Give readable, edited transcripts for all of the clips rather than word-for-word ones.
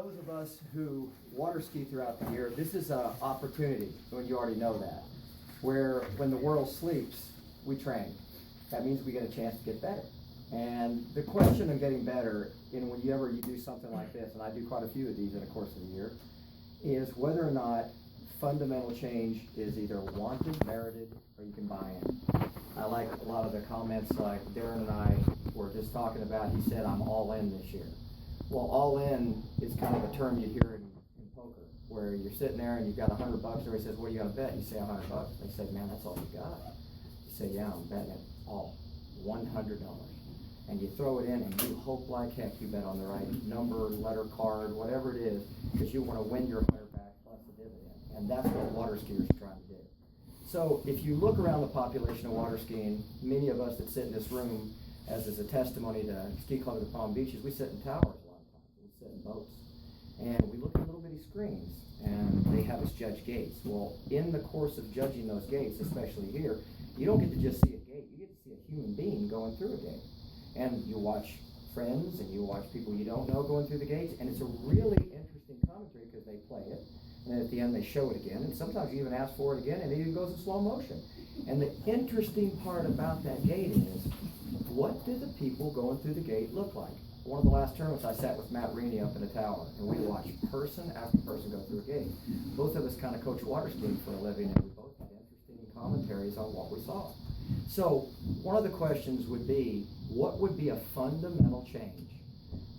those of us who water ski throughout the year, this is an opportunity, when you already know that, where when the world sleeps, we train. That means we get a chance to get better. And the question of getting better, whenever you do something like this, and I do quite a few of these in the course of the year, is whether or not fundamental change is either wanted, merited, or you can buy in. I like a lot of the comments like Darren and I were just talking about. He said, I'm all in this year. Well, all in is kind of a term you hear in poker, where you're sitting there and you've got $100, everybody says, what are you gonna bet? You say $100. They say, man, that's all you got. You say, yeah, I'm betting it all, $100. And you throw it in and you hope like heck you bet on the right number, letter, card, whatever it is, because you want to win your 100 back plus the dividend. And that's what water skiers are trying to do. So if you look around the population of water skiing, many of us that sit in this room, as is a testimony to Ski Club of the Palm Beaches, we sit in towers a lot of times. We sit in boats. And we look at little bitty screens, and they have us judge gates. Well, in the course of judging those gates, especially here, you don't get to just see a gate. You get to see a human being going through a gate. And you watch friends and you watch people you don't know going through the gates, and it's a really interesting commentary because they play it, and then at the end they show it again, and sometimes you even ask for it again, and it even goes in slow motion. And the interesting part about that gate is, what do the people going through the gate look like? One of the last tournaments I sat with Matt Reaney up in a tower, and we watched person after person go through a gate. Both of us kind of coach water skiing for a living, and we both had interesting commentaries on what we saw. So one of the questions would be, what would be a fundamental change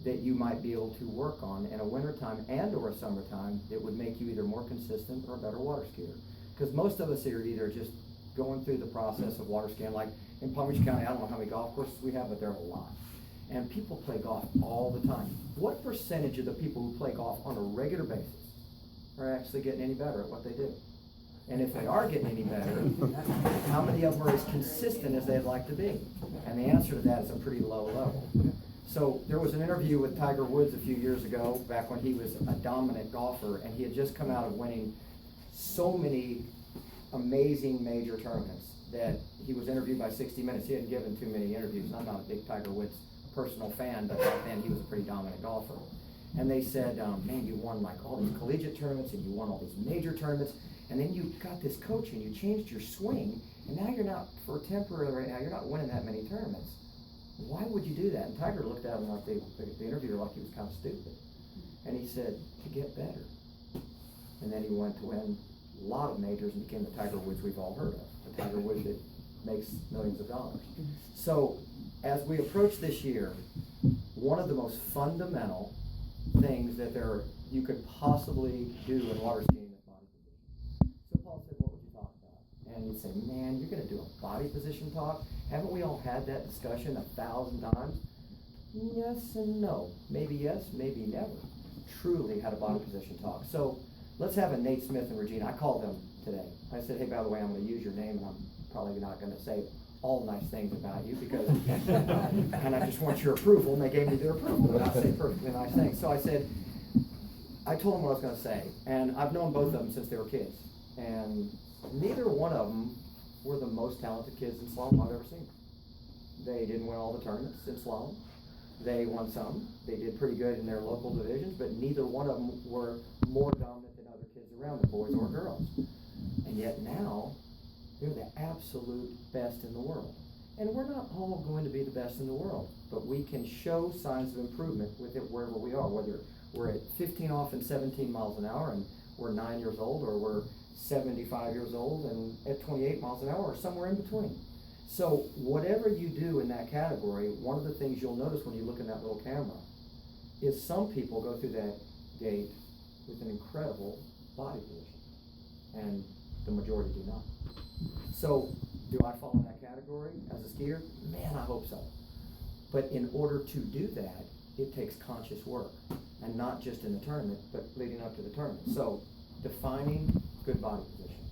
that you might be able to work on in a wintertime and or a summertime that would make you either more consistent or a better water skier? Because most of us here are either just going through the process of water skiing. Like in Palm Beach County, I don't know how many golf courses we have, but there are a lot. And people play golf all the time. What percentage of the people who play golf on a regular basis are actually getting any better at what they do? And if they are getting any better, how many of them are as consistent as they'd like to be? And the answer to that is a pretty low level. So there was an interview with Tiger Woods a few years ago, back when he was a dominant golfer, and he had just come out of winning so many amazing major tournaments that he was interviewed by 60 Minutes. He hadn't given too many interviews, and I'm not a big Tiger Woods personal fan, but back then he was a pretty dominant golfer. And they said, man, you won like all these collegiate tournaments, and you won all these major tournaments, and then you got this coach and you changed your swing, and now you're not, for temporary right now, you're not winning that many tournaments. Why would you do that? And Tiger looked at him like the interviewer like he was kind of stupid. And he said, to get better. And then he went to win a lot of majors and became the Tiger Woods we've all heard of. The Tiger Woods that makes millions of dollars. So as we approach this year, one of the most fundamental things that you could possibly do in water skiing is body position. So Paul said, what would you talk about? And you'd say, man, you're going to do a body position talk? Haven't we all had that discussion 1,000 times? Yes and no. Maybe yes, maybe never. Truly had a body position talk. So let's have a Nate Smith and Regina. I called them today. I said, hey, by the way, I'm going to use your name, and I'm probably not going to say all nice things about you because, and I just want your approval, and they gave me their approval, but I say perfectly nice things. So I said, I told them what I was going to say, and I've known both of them since they were kids, and neither one of them were the most talented kids in slalom I've ever seen. They didn't win all the tournaments in slalom. They won some. They did pretty good in their local divisions, but neither one of them were more dominant than other kids around them, boys or girls. And yet now, they're the absolute best in the world. And we're not all going to be the best in the world, but we can show signs of improvement with it wherever we are, whether we're at 15 off and 17 miles an hour and we're 9 years old, or we're 75 years old and at 28 miles an hour, or somewhere in between. So whatever you do in that category, one of the things you'll notice when you look in that little camera is some people go through that gate with an incredible body position, and the majority do not. So do I fall in that category as a skier? Man, I hope so. But in order to do that, it takes conscious work, and not just in the tournament, but leading up to the tournament. So defining good body position.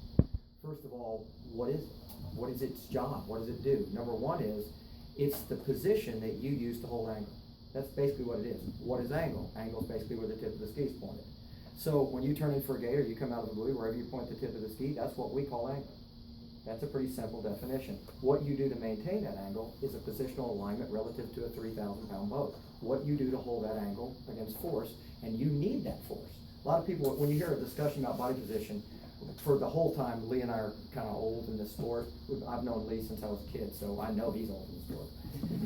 First of all, what is it? What is its job? What does it do? Number one is, it's the position that you use to hold angle. That's basically what it is. What is angle? Angle is basically where the tip of the ski is pointed. So when you turn in for a gate or you come out of the buoy, wherever you point the tip of the ski, that's what we call angle. That's a pretty simple definition. What you do to maintain that angle is a positional alignment relative to a 3,000-pound boat. what you do to hold that angle against force, and you need that force. A lot of people, when you hear a discussion about body position, for the whole time, Lee and I are kind of old in this sport. I've known Lee since I was a kid, so I know he's old in the sport.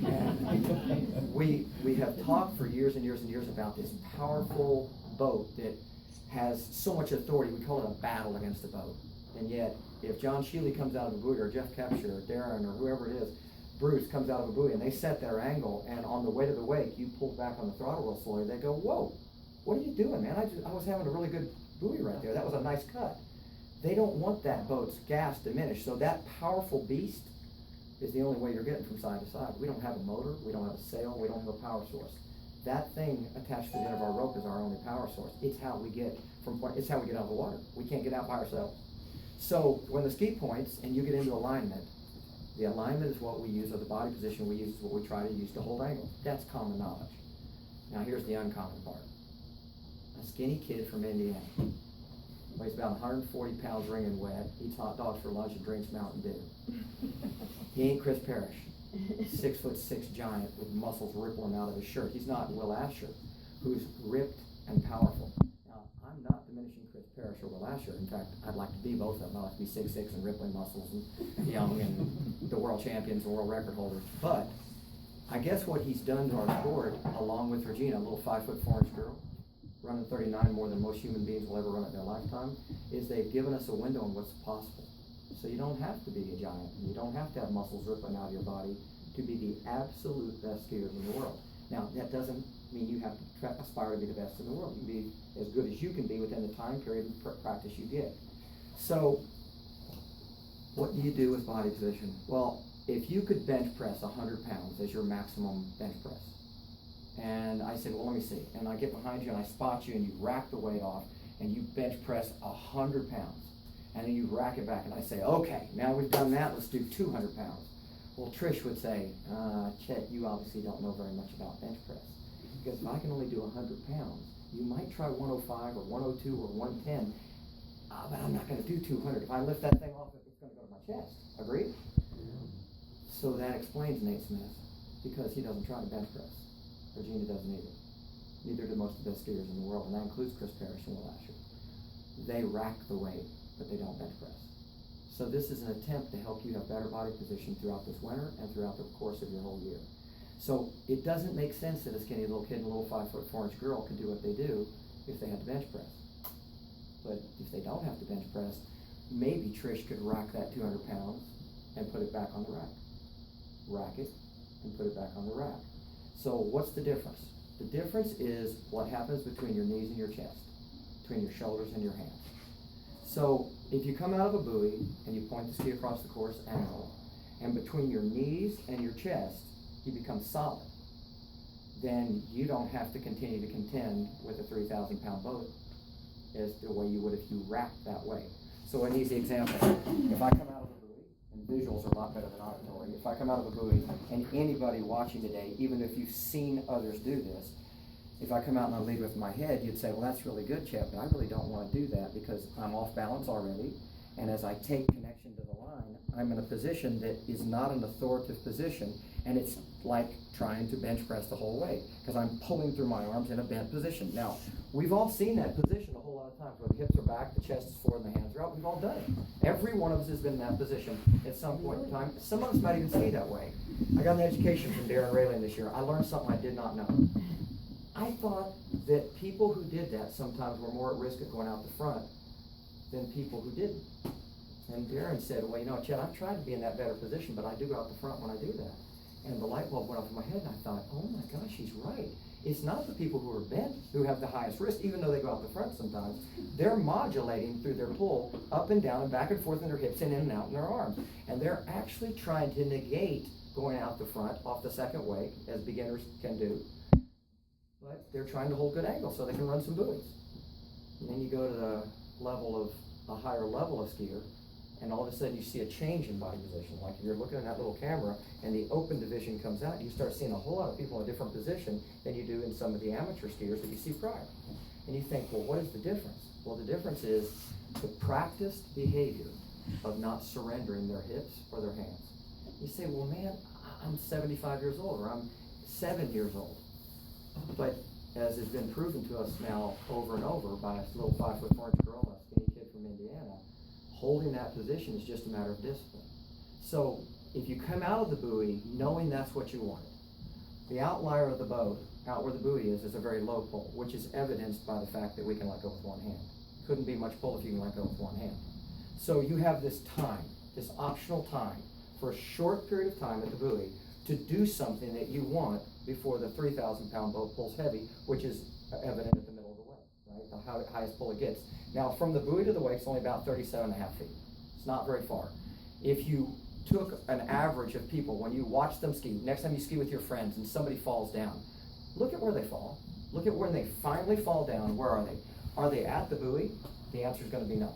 And we have talked for years and years and years about this powerful boat that has so much authority. We call it a battle against a boat. And yet, if John Shealy comes out of a buoy, or Jeff Kepscher, or Darren, or whoever it is, Bruce comes out of a buoy, and they set their angle, and on the way to the wake, you pull back on the throttle real slowly, they go, whoa, what are you doing, man? I was having a really good buoy right there. That was a nice cut. They don't want that boat's gas diminished. So that powerful beast is the only way you're getting from side to side. We don't have a motor, we don't have a sail, we don't have a power source. That thing attached to the end of our rope is our only power source. It's how we get it's how we get out of the water. We can't get out by ourselves. So when the ski points and you get into alignment, the alignment is what we use, or the body position we use is what we try to use to hold angle. That's common knowledge. Now here's the uncommon part. A skinny kid from Indiana, weighs about 140 pounds wringing wet, eats hot dogs for lunch and drinks Mountain Dew. He ain't Chris Parrish, 6'6" giant with muscles rippling out of his shirt. He's not Will Asher, who's ripped and powerful. Now, I'm not diminishing Chris Parrish or Will Asher. In fact, I'd like to be both of them. I'd like to be 6'6" and rippling muscles and young and the world champions and world record holders. But I guess what he's done to our sport, along with Regina, a little 5'4" girl, running 39 more than most human beings will ever run in their lifetime, is they've given us a window on what's possible. So you don't have to be a giant. You don't have to have muscles rippling out of your body to be the absolute best skiers in the world. Now, that doesn't mean you have to aspire to be the best in the world. You can be as good as you can be within the time period and practice you get. So, what do you do with body position? Well, if you could bench press 100 pounds as your maximum bench press, and I said, well, let me see. And I get behind you and I spot you and you rack the weight off and you bench press 100 pounds. And then you rack it back and I say, okay, now we've done that, let's do 200 pounds. Well, Trish would say, Chet, you obviously don't know very much about bench press. Because if I can only do 100 pounds, you might try 105 or 102 or 110, but I'm not going to do 200. If I lift that thing off, it's going to go to my chest. Agreed? So that explains Nate Smith, because he doesn't try to bench press. Regina doesn't either. Neither do most of the best skiers in the world, and that includes Chris Parrish and Will Asher. They rack the weight, but they don't bench press. So this is an attempt to help you have better body position throughout this winter and throughout the course of your whole year. So it doesn't make sense that a skinny little kid and a little 5'4" girl can do what they do if they had to bench press. But if they don't have to bench press, maybe Trish could rack that 200 pounds and put it back on the rack. Rack it and put it back on the rack. So what's the difference? The difference is what happens between your knees and your chest, between your shoulders and your hands. So if you come out of a buoy and you point the ski across the course angle, and between your knees and your chest, you become solid, then you don't have to continue to contend with a 3,000 pound boat as the way you would if you racked that way. So an easy example, if I come out of a buoy, and visuals are a lot better than auditory, if I come out of a buoy and anybody watching today, even if you've seen others do this, if I come out and I lead with my head, you'd say, well, that's really good, Chet, but I really don't want to do that because I'm off balance already. And as I take connection to the line, I'm in a position that is not an authoritative position. And it's like trying to bench press the whole way because I'm pulling through my arms in a bent position. Now, we've all seen that position a whole lot of times where the hips are back, the chest is forward, and the hands are out. We've all done it. Every one of us has been in that position at some point in time. Some of us might even ski that way. I got an education from Chet Raley this year. I learned something I did not know. I thought that people who did that sometimes were more at risk of going out the front than people who didn't. And Darren said, well, you know, Chet, I've tried to be in that better position, but I do go out the front when I do that. And the light bulb went off in my head, and I thought, oh my gosh, he's right. It's not the people who are bent who have the highest risk, even though they go out the front sometimes. They're modulating through their pull up and down and back and forth in their hips and in and out in their arms. And they're actually trying to negate going out the front off the second wake, as beginners can do. But they're trying to hold good angle so they can run some buoys. And then you go to the level of a higher level of skier, and all of a sudden you see a change in body position. Like if you're looking at that little camera and the open division comes out, you start seeing a whole lot of people in a different position than you do in some of the amateur skiers that you see prior. And you think, well, what is the difference? Well, the difference is the practiced behavior of not surrendering their hips or their hands. You say, well, man, I'm 75 years old or I'm 7 years old. But as has been proven to us now over and over by a little 5'4" girl and a skinny kid from Indiana, holding that position is just a matter of discipline. So if you come out of the buoy knowing that's what you wanted, the outlier of the boat, out where the buoy is a very low pull, which is evidenced by the fact that we can let go with one hand. Couldn't be much pull if you can let go with one hand. So you have this time, this optional time, for a short period of time at the buoy to do something that you want before the 3,000-pound boat pulls heavy, which is evident at the middle of the wake, right? The highest pull it gets. Now, from the buoy to the wake, it's only about 37.5 feet. It's not very far. If you took an average of people, when you watch them ski, next time you ski with your friends and somebody falls down, look at where they fall. Look at when they finally fall down. Where are they? Are they at the buoy? The answer is going to be no.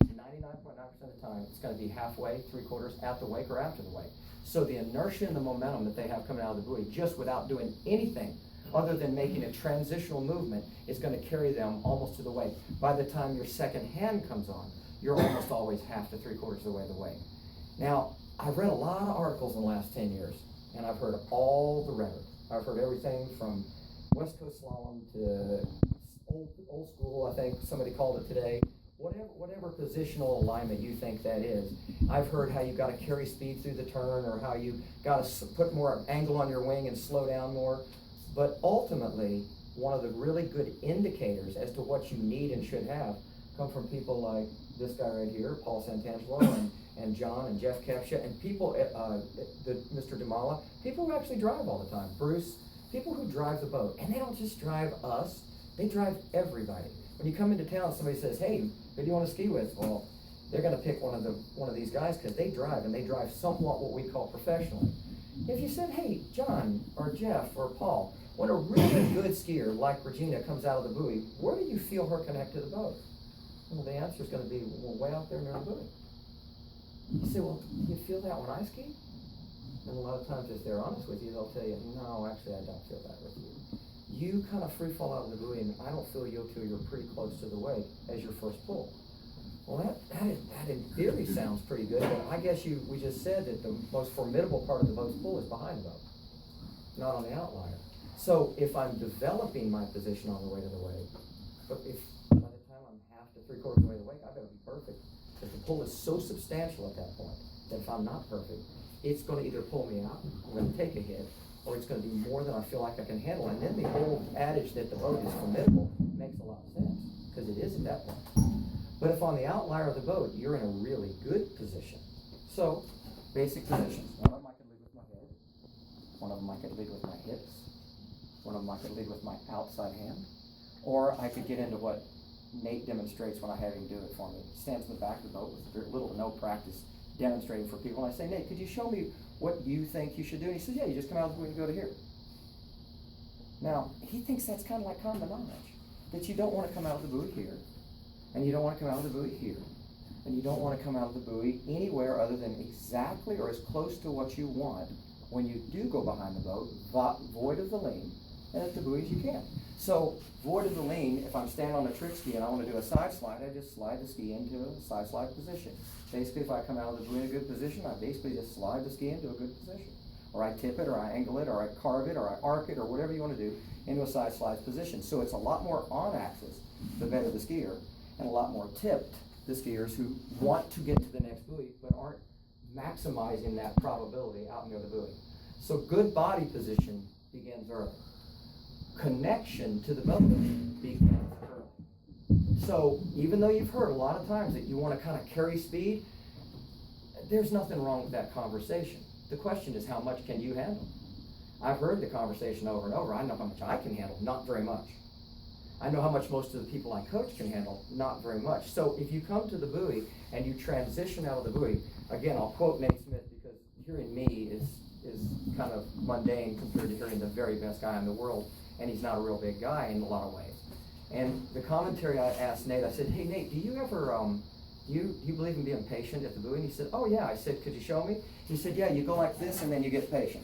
99.9% of the time, it's going to be halfway, 3/4 at the wake or after the wake. So the inertia and the momentum that they have coming out of the buoy, just without doing anything other than making a transitional movement, is going to carry them almost to the wake. By the time your second hand comes on, you're almost always half to 3/4 of the way to the wake. Now, I've read a lot of articles in the last 10 years, and I've heard all the rhetoric. I've heard everything from West Coast slalom to old school, I think somebody called it today, whatever positional alignment you think that is. I've heard how you've got to carry speed through the turn, or how you got to put more angle on your wing and slow down more. But ultimately, one of the really good indicators as to what you need and should have come from people like this guy right here, Paul Santangelo, and John and Jeff Kepsha, and people, Mr. Dumala, people who actually drive all the time. Bruce, people who drive the boat. And they don't just drive us, they drive everybody. When you come into town, somebody says, hey, who do you want to ski with? Well, they're going to pick one of these guys because they drive, and they drive somewhat what we call professionally. If you said, hey, John or Jeff or Paul, when a really good skier like Regina comes out of the buoy, where do you feel her connect to the boat? Well, the answer is going to be, well, way out there near the buoy. You say, well, do you feel that when I ski? And a lot of times, if they're honest with you, they'll tell you, no, actually, I don't feel that with you. You kind of free fall out of the buoy, and I don't feel you till you're pretty close to the wake as your first pull. Well, that in theory sounds pretty good, but I guess we just said that the most formidable part of the boat's pull is behind the boat, not on the outlier. So if I'm developing my position on the way to the wake, but if by the time I'm half to 3/4 of the way to the wake, I better be perfect. Because the pull is so substantial at that point that if I'm not perfect, it's going to either pull me out, I'm going to take a hit, or it's going to be more than I feel like I can handle. And then the old adage that the boat is formidable makes a lot of sense, because it is at that point. But if on the outlier of the boat, you're in a really good position. So, basic positions. One of them I can lead with my head. One of them I could lead with my hips. One of them I could lead with my outside hand. Or I could get into what Nate demonstrates when I have him do it for me. He stands in the back of the boat with very little to no practice demonstrating for people. And I say, Nate, could you show me what you think you should do? And he says, yeah, you just come out of the buoy and go to here. Now, he thinks that's kind of like common knowledge, that you don't want to come out of the buoy here, and you don't want to come out of the buoy here, and you don't want to come out of the buoy anywhere other than exactly or as close to what you want when you do go behind the boat, void of the lean, and at the buoy as you can. So, void of the lean, if I'm standing on a trick ski and I want to do a side slide, I just slide the ski into a side slide position. Basically, if I come out of the buoy in a good position, I basically just slide the ski into a good position. Or I tip it, or I angle it, or I carve it, or I arc it, or whatever you want to do into a side slide position. So it's a lot more on axis, the better the skier, and a lot more tipped, the skiers who want to get to the next buoy but aren't maximizing that probability out near the buoy. So good body position begins early. Connection to the boat begins early. So even though you've heard a lot of times that you want to kind of carry speed, there's nothing wrong with that conversation. The question is, how much can you handle? I've heard the conversation over and over. I know how much I can handle, not very much. I know how much most of the people I coach can handle, not very much. So if you come to the buoy and you transition out of the buoy, again, I'll quote Nate Smith, because hearing me is kind of mundane compared to hearing the very best guy in the world, and he's not a real big guy in a lot of ways. And the commentary I asked Nate, I said, hey Nate, do you ever, do you believe in being patient at the buoy? And he said, oh yeah. I said, could you show me? He said, yeah, you go like this and then you get patient.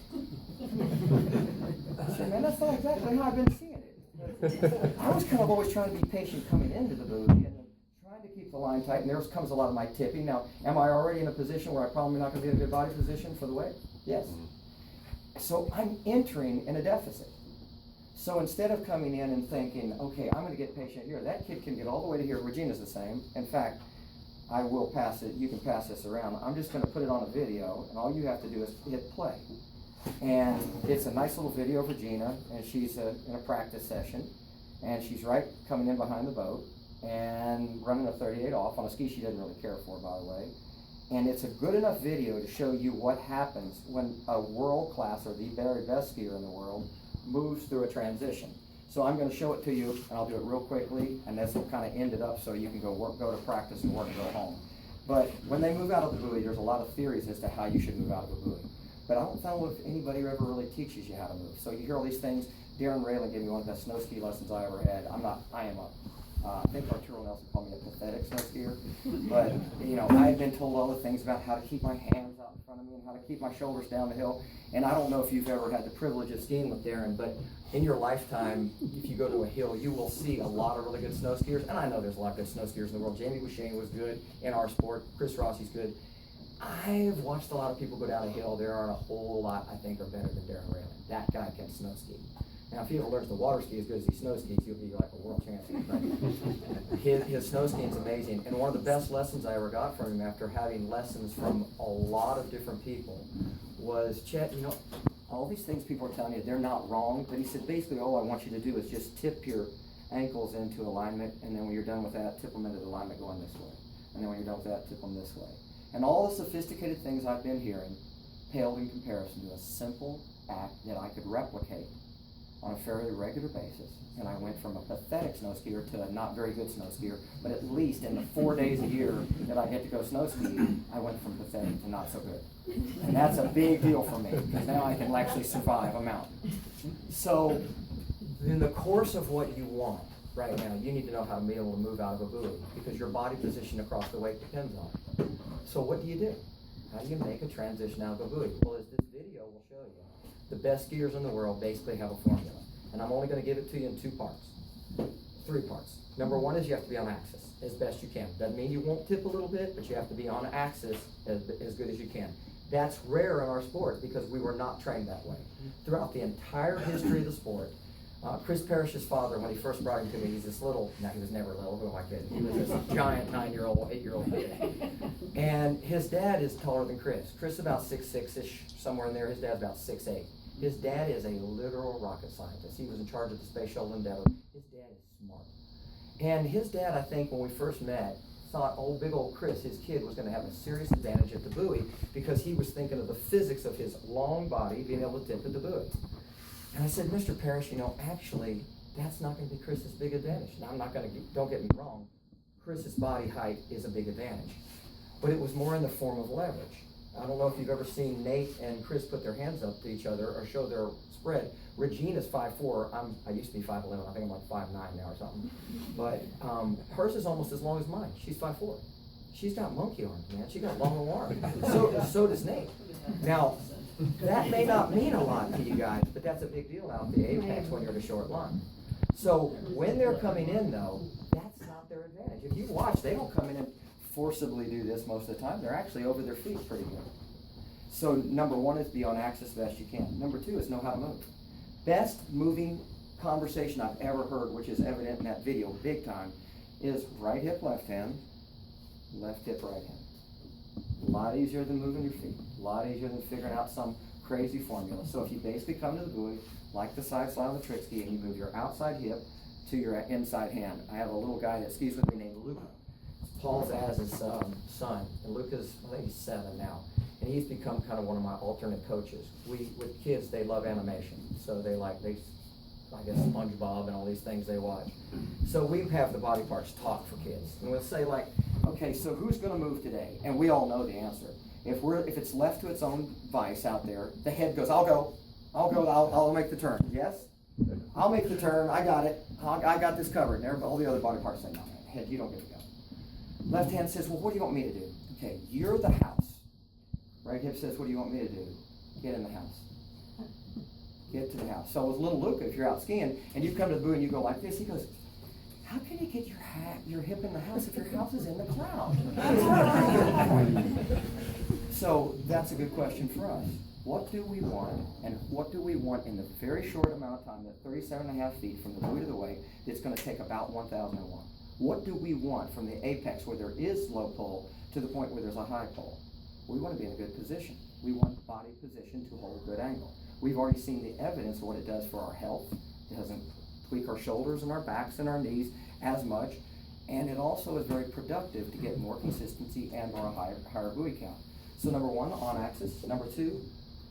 I said, man, that's not exactly how I've been seeing it. I was kind of always trying to be patient coming into the buoy and then trying to keep the line tight, and there comes a lot of my tipping. Now, am I already in a position where I'm probably not going to be in a good body position for the wake? Yes. So I'm entering in a deficit. So instead of coming in and thinking, okay, I'm going to get patient here, that kid can get all the way to here. Regina's the same. In fact, I will pass it. You can pass this around. I'm just going to put it on a video, and all you have to do is hit play. And it's a nice little video of Regina, and she's in a practice session, and she's right coming in behind the boat and running a 38 off on a ski she doesn't really care for, by the way. And it's a good enough video to show you what happens when a world class, or the very best skier in the world, moves through a transition. So I'm going to show it to you, and I'll do it real quickly, and this will kind of end it up so you can go to practice and work and go home. But when they move out of the buoy, there's a lot of theories as to how you should move out of a buoy. But I don't know if anybody ever really teaches you how to move. So you hear all these things. Darren Raylan gave me one of the best snow ski lessons I ever had. I think Arturo Nelson called me a pathetic snow skier. But, you know, I had been told all the things about how to keep my hands out in front of me and how to keep my shoulders down the hill. And I don't know if you've ever had the privilege of skiing with Darren, but in your lifetime, if you go to a hill, you will see a lot of really good snow skiers. And I know there's a lot of good snow skiers in the world. Jamie Bouchane was good in our sport. Chris Rossi's good. I've watched a lot of people go down a hill. There aren't a whole lot I think are better than Darren Raylan. That guy can snow ski. Now, if he ever learns to water ski as good as he snow skis, he'll be like a world champion. Right? His snow skiing is amazing. And one of the best lessons I ever got from him after having lessons from a lot of different people was, Chet, you know, all these things people are telling you, they're not wrong. But he said, basically, all I want you to do is just tip your ankles into alignment. And then when you're done with that, tip them into alignment going this way. And then when you're done with that, tip them this way. And all the sophisticated things I've been hearing paled in comparison to a simple act that I could replicate on a fairly regular basis. And I went from a pathetic snow skier to a not very good snow skier, but at least in the 4 days a year that I get to go snow skiing, I went from pathetic to not so good. And that's a big deal for me, because now I can actually survive a mountain. So in the course of what you want right now, you need to know how to be able to move out of a buoy, because your body position across the wake depends on it. So what do? How do you make a transition out of a buoy? Well, as this video will show you, the best skiers in the world basically have a formula. And I'm only going to give it to you in 3 parts. Number 1 is you have to be on axis as best you can. Doesn't mean you won't tip a little bit, but you have to be on axis as good as you can. That's rare in our sport because we were not trained that way. Throughout the entire history of the sport, Chris Parrish's father, when he first brought him to me, he's this little, now he was never little, who am I kidding? He was this giant 9-year-old, 8-year-old kid. And his dad is taller than Chris. Chris is about 6'6"-ish, somewhere in there. His dad's about 6'8". His dad is a literal rocket scientist. He was in charge of the Space Shuttle Endeavour. His dad is smart. And his dad, I think, when we first met, thought big old Chris, his kid, was going to have a serious advantage at the buoy because he was thinking of the physics of his long body being able to tip at the buoy. And I said, Mr. Parrish, you know, actually, that's not going to be Chris's big advantage. Now, I'm not going to, don't get me wrong, Chris's body height is a big advantage. But it was more in the form of leverage. I don't know if you've ever seen Nate and Chris put their hands up to each other or show their spread. Regina's 5'4". I used to be 5'11". I think I'm like 5'9" now or something. But hers is almost as long as mine. She's 5'4". She's got monkey arms, man. She got long arms. So does Nate. Now, that may not mean a lot to you guys, but that's a big deal out at the apex when you're at a short line. So when they're coming in, though, that's not their advantage. If you watch, they don't come in and forcibly do this most of the time. They're actually over their feet pretty good. So number 1 is be on axis best you can. Number 2 is know how to move. Best moving conversation I've ever heard, which is evident in that video big time, is right hip, left hand, left hip, right hand. A lot easier than moving your feet. A lot easier than figuring out some crazy formula. So if you basically come to the buoy, like the side slide on the trick ski, and you move your outside hip to your inside hand. I have a little guy that skis with me named Luca. Paul Zaz's son, and Luca's, I think he's 7 now, and he's become kind of one of my alternate coaches. With kids, they love animation, so I guess SpongeBob and all these things they watch. So we have the body parts talk for kids, and we'll say like, okay, so who's going to move today? And we all know the answer. If it's left to its own vice out there, the head goes, I'll make the turn. Yes? I'll make the turn, I got it, I got this covered. And all the other body parts say, no, man, head, you don't get to go. Left hand says, well, what do you want me to do? Okay, you're the house. Right hip says, what do you want me to do? Get in the house. Get to the house. So with little Luca, if you're out skiing and you come to the buoy and you go like this, he goes, how can you get your hip in the house if your house is in the cloud? So that's a good question for us. what do we want, and what do we want in the very short amount of time, that 37.5 feet from the buoy to the wake, that's going to take about 1001. What do we want from the apex where there is low pull to the point where there's a high pull? We want to be in a good position. We want body position to hold a good angle. We've already seen the evidence of what it does for our health. It doesn't tweak our shoulders and our backs and our knees as much, and it also is very productive to get more consistency and or a higher buoy count. So number one, on axis. Number two,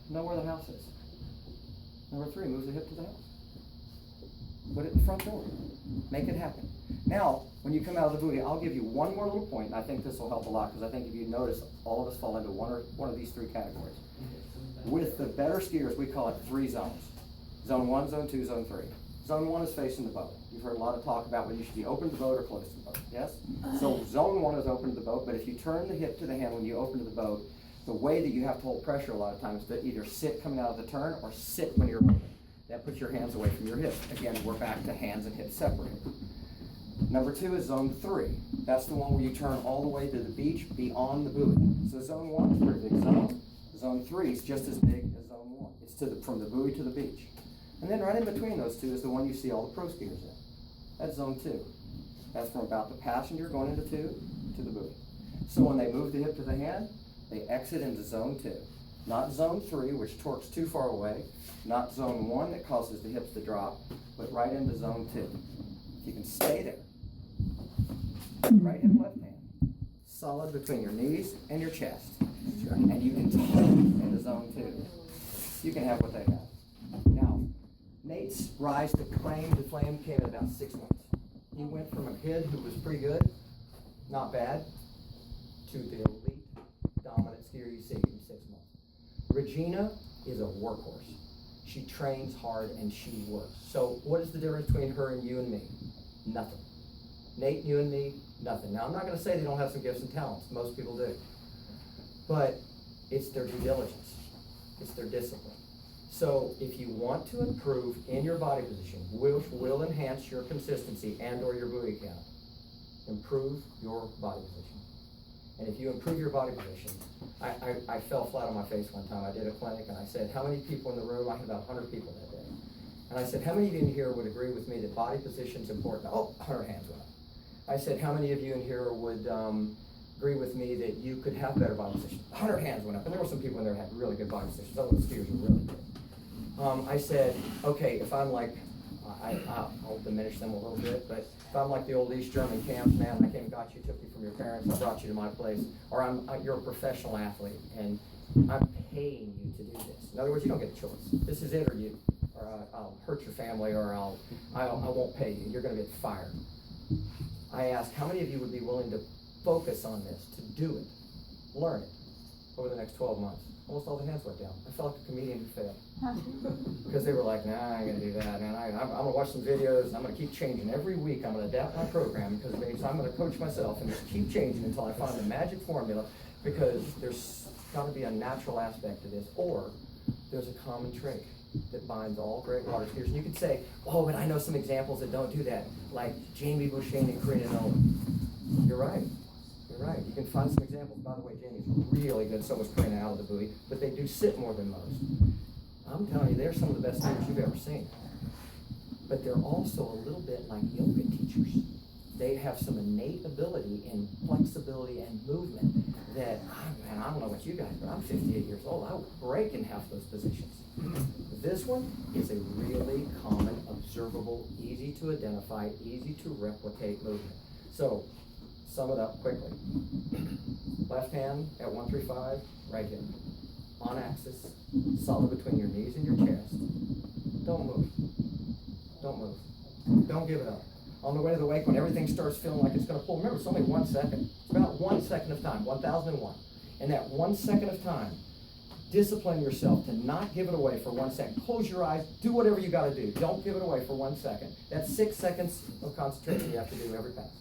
know where the house is. Number three, move the hip to the house. Put it in the front door. Make it happen. Now, when you come out of the buoy, I'll give you one more little point, and I think this will help a lot, because I think if you notice, all of us fall into one of these three categories. With the better skiers, we call it 3 zones. Zone 1, Zone 2, Zone 3. Zone 1 is facing the boat. You've heard a lot of talk about whether you should be open to the boat or close to the boat, yes? So Zone 1 is open to the boat, but if you turn the hip to the hand when you open to the boat, the way that you have to hold pressure a lot of times is to either sit coming out of the turn or sit when you're moving. That puts your hands away from your hips. Again, we're back to hands and hips separated. Number 2 is Zone 3. That's the one where you turn all the way to the beach beyond the buoy. So Zone 1 is a pretty big zone. Zone 3 is just as big as Zone 1. It's from the buoy to the beach. And then right in between those two is the one you see all the pro skiers in. That's Zone 2. That's from about the passenger going into 2 to the buoy. So when they move the hip to the hand, they exit into Zone 2. Not Zone 3, which torques too far away. Not Zone 1 that causes the hips to drop, but right into Zone 2. If you can stay there. Right hip, left hand. Solid between your knees and your chest. And you can tuck into Zone 2. You can have what they have. Now, Nate's rise to claim to flame came in about 6 months. He went from a kid who was pretty good, not bad, to the elite, dominant skier you see in 6 months. Regina is a workhorse. She trains hard and she works. So what is the difference between her and you and me? Nothing. Nate, you and me, nothing. Now I'm not going to say they don't have some gifts and talents. Most people do. But it's their due diligence. It's their discipline. So if you want to improve in your body position, which will enhance your consistency and or your buoy count, improve your body position. And if you improve your body position, I fell flat on my face one time. I did a clinic and I said, how many people in the room? I had about 100 people that day. And I said, how many of you in here would agree with me that body position is important? Oh, 100 hands went up. I said, how many of you in here would agree with me that you could have better body position? 100 hands went up. And there were some people in there that had really good body positions. Some of the skiers were really good. I said, okay, if I'm like, I'll diminish them a little bit, but if I'm like the old East German camps, man, I came and got you, took you from your parents, I brought you to my place, or you're a professional athlete, and I'm paying you to do this. In other words, you don't get a choice. This is it or you, or I'll hurt your family, or I won't pay you. You're going to get fired. I asked, how many of you would be willing to focus on this, to do it, learn it, over the next 12 months? Almost all the hands went down. I felt like a comedian who failed. Because they were like, nah, I ain't gonna do that. And I'm gonna watch some videos, and I'm gonna keep changing. Every week I'm gonna adapt my program, because I'm gonna coach myself and just keep changing until I find the magic formula, because there's gotta be a natural aspect to this, or there's a common trait that binds all great water skiers. And you could say, oh, but I know some examples that don't do that, like Jamie Boucher and Karina Nolan. You're right. Right, you can find some examples. By the way, Jamie's really good, so was Karina out of the buoy, but they do sit more than most. I'm telling you, they're some of the best skiers you've ever seen. But they're also a little bit like yoga teachers. They have some innate ability in flexibility and movement that, man, I don't know what you guys, but I'm 58 years old. I would break in half those positions. This one is a really common, observable, easy to identify, easy to replicate movement. So, sum it up quickly. Left hand at 135, right hip. On axis, solid between your knees and your chest. Don't move. Don't move. Don't give it up. On the way to the wake, when everything starts feeling like it's going to pull, remember, it's only 1 second. It's about 1 second of time, 1001. And that 1 second of time, discipline yourself to not give it away for 1 second. Close your eyes. Do whatever you got to do. Don't give it away for 1 second. That's 6 seconds of concentration you have to do every pass.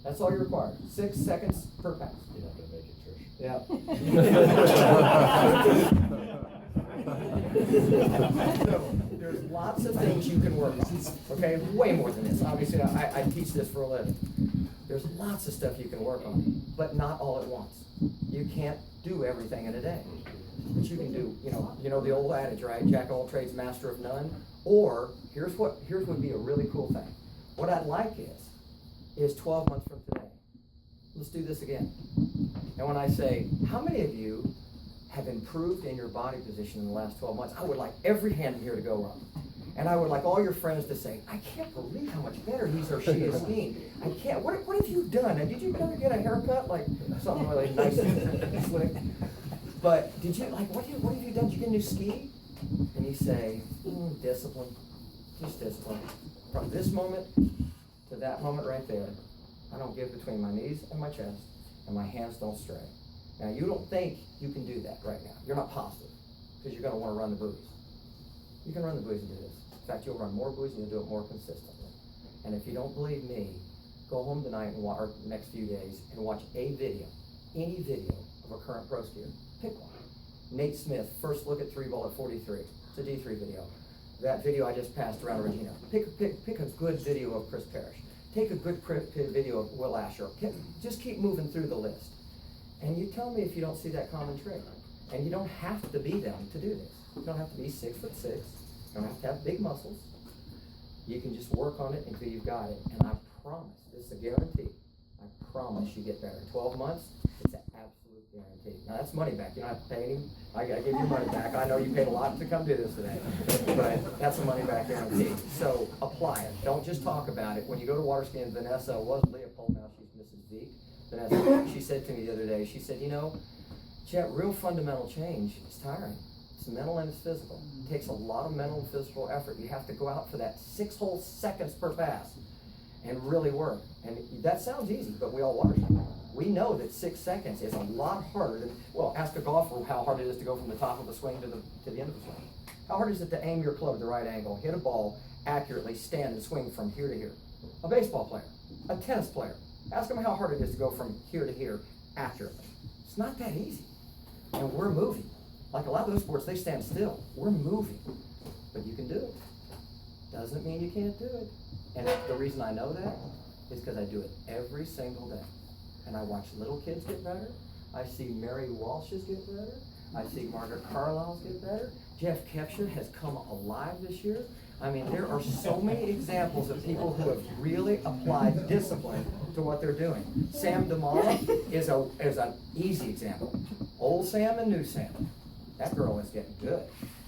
That's all you require. 6 seconds per pass. You're not going to make it, Trish. Yeah. So, there's lots of things you can work on. Okay, way more than this. Obviously, I teach this for a living. There's lots of stuff you can work on, but not all at once. You can't do everything in a day. But you can do, you know the old adage, right? Jack of all trades, master of none. Or here's what would be a really cool thing. What I'd like is 12 months from today. Let's do this again. And when I say, how many of you have improved in your body position in the last 12 months? I would like every hand here to go up. And I would like all your friends to say, I can't believe how much better he or she is skiing. I can't, what have you done? And did you ever get a haircut? Like something really nice and slick? But did you, like, what have you done? Did you get a new ski? And you say, discipline, just discipline. From this moment to that moment right there, I don't give between my knees and my chest, and my hands don't stray. Now, you don't think you can do that right now. You're not positive, because you're going to want to run the buoys. You can run the buoys and do this. In fact, you'll run more buoys and you'll do it more consistently. And if you don't believe me, go home tonight and or next few days and watch a video, any video of a current pro skier. Pick one. Nate Smith, first look at 3-ball at 43. It's a D3 video. That video I just passed around Regina. Pick a good video of Chris Parrish. Take a good video of Will Asher. Just keep moving through the list. And you tell me if you don't see that common trait. And you don't have to be them to do this. You don't have to be 6'6". You don't have to have big muscles. You can just work on it until you've got it. And I promise, this is a guarantee. I promise you get better. 12 months, it's an absolute guarantee. Now that's money back. You don't have to pay any. I gotta give you money back. I know you paid a lot to come do this today, but that's a money back guarantee. So apply it. Don't just talk about it. When you go to water skiing, Vanessa wasn't Leopold, now she's Mrs. Veek. Vanessa, she said to me the other day, she said, Chet, real fundamental change is tiring. It's mental and it's physical. It takes a lot of mental and physical effort. You have to go out for that 6 whole seconds per pass and really work. And that sounds easy, but we all water ski. We know that 6 seconds is a lot harder than, well, ask a golfer how hard it is to go from the top of the swing to the end of the swing. How hard is it to aim your club at the right angle, hit a ball accurately, stand and swing from here to here? A baseball player, a tennis player, ask them how hard it is to go from here to here accurately. It's not that easy. And we're moving. Like a lot of those sports, they stand still. We're moving. But you can do it. Doesn't mean you can't do it. And the reason I know that is because I do it every single day. And I watch little kids get better. I see Mary Walsh's get better. I see Margaret Carlisle's get better. Jeff Kepscher has come alive this year. I mean, there are so many examples of people who have really applied discipline to what they're doing. Sam DeMala is an easy example. Old Sam and new Sam. That girl is getting good.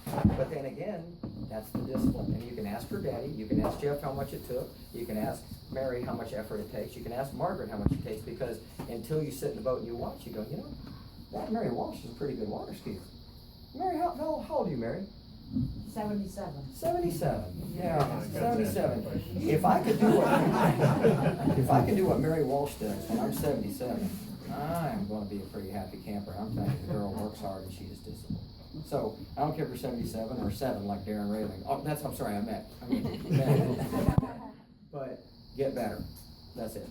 But then again, that's the discipline. And you can ask her daddy, you can ask Jeff how much it took, you can ask Mary how much effort it takes, you can ask Margaret how much it takes, because until you sit in the boat and you watch, you go, that Mary Walsh is a pretty good water skier. Mary, how old are you, Mary? 77. 77. Yeah, 77. If I could do what Mary Walsh does when I'm 77, I'm going to be a pretty happy camper. I'm telling you, the girl works hard and she is disciplined. So I don't care if you're 77 or 7 like Darren Railing. Oh, I meant. But get better. That's it.